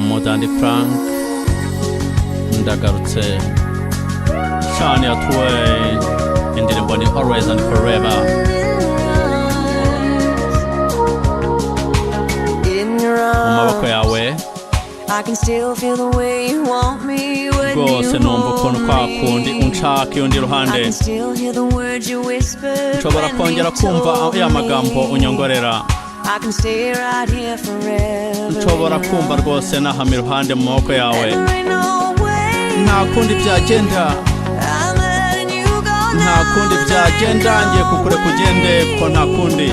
Modern Frank ndagarutse cyane yatuwe indirimbo ni Always and Forever. Mu maboko yawe I can still feel the way you want me when you rwose numva ukuntu kwa kundi unshaka iyo ndi I ruhande. can still hear the words you whisper Nshobora kongera kumva ya magambo unyongorera. I can stay right here forever. Nshobora kumva rwose nahama iruhande mu maboko yawe. And there ain't no way Nta kundi byagenda, I'm letting you go nta now. kundi byagenda, ngiye kukure kugende ko nta kundi.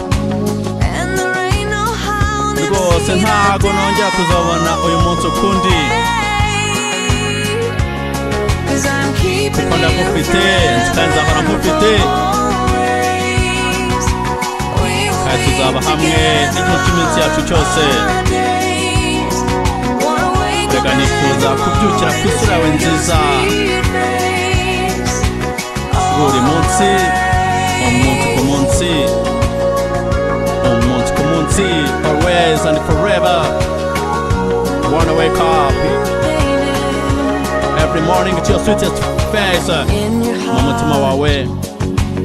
And there ain't no how to Rwose see ntago that nongera kuzabona uyu munsi ukundi. day. 'Cause I'm keeping Kuko you ndagufite, kandi nzahora nkufite. always. We will Kandi be tuzaba hamwe together igihe cy'iminsi yacu cyose. all days. Wanna wake Reka up nifuza kubyukira ku isura yawe nziza buri munsi, umunsi ku munsi, umunsi ku munsi, always and forever. Wanna wake up every morning to your sweetest face. in your Mu mutima heart. wawe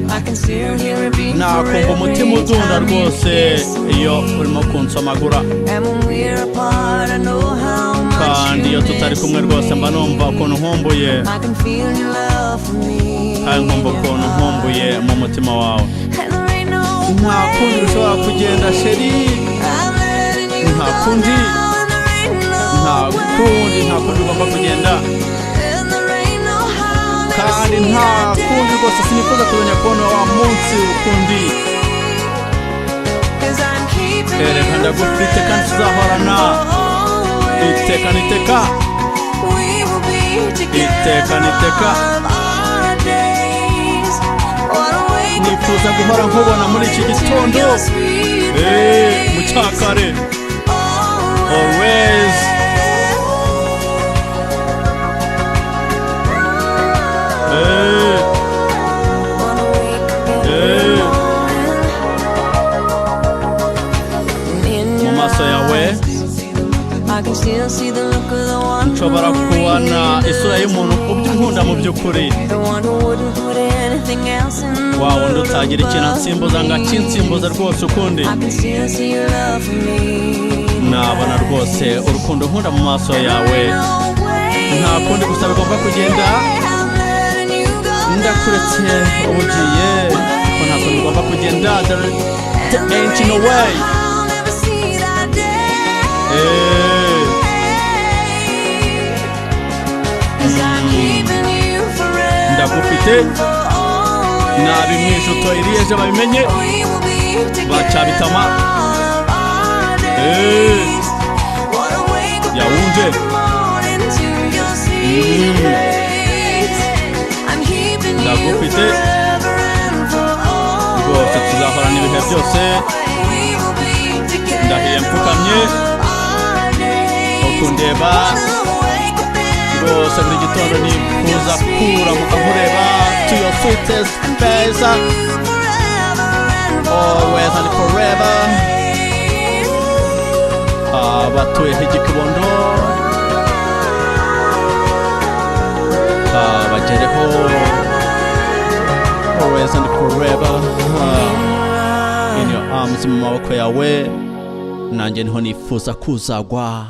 I can still hear it beat nakumva umutima every udunda time you rwose kiss me. iyo urimo kunsomagura. And when we're apart, I know how much Kandi iyo you tutari miss kumwe rwose mba numva ukuntu nkumbuye, I can feel your love for me. kandi nkumva in your ukuntu heart. nkumbuye mu mutima wawe. And there ain't no Nta kundi ushobora kugenda sheri, I'm letting you nta go kundi, now, and there ain't nta no kundi, nta kundi ugomba kugenda. and there ain't no how to Kandi see nta that kundi rwose sinifuza kuzongera kubona wa munsi ukundi. 'Cause I'm keeping Erega you ndagufite kandi tuzahorana always. iteka n'iteka. We will be Iteka n'iteka. together all days. Wanna wake up Nifuza guhora nkubona muri iki to gitondo, your sweet mu face. cyakare, Always. always. Wanna wake up Eh. every morning. In Mu your maso yawe eyes, I can still see the look of the one nshobora who kubona really isura y'umuntu uby'inkunda mu by'ukuri, the one who wouldn't put anything else in the wa wundi world utagira ikintu above ansimbuza ngo me. akinsimbuze rwose ukundi. I can still see your love for me. Nabona rwose urukundo nkunda mu maso yawe. Nta kundi gusa bigomba kugenda, ndakuretse ugiye, ko nta kundi bigomba kugenda. There ain't no way. Ndagufite, nabimwishuto iriyeje babimenye, bacabitama. Yawunje. Ndagufite, rwose tuzahorana ibihe byose. Ndahiye mfukamye ukundeba rwose buri gitondo nifuza kuramuka nkureba to your sweetest face, always and forever. Abatuye Igikibondo bagereho always and forever. In your arms, mu maboko yawe nanjye niho nifuza kuzagwa.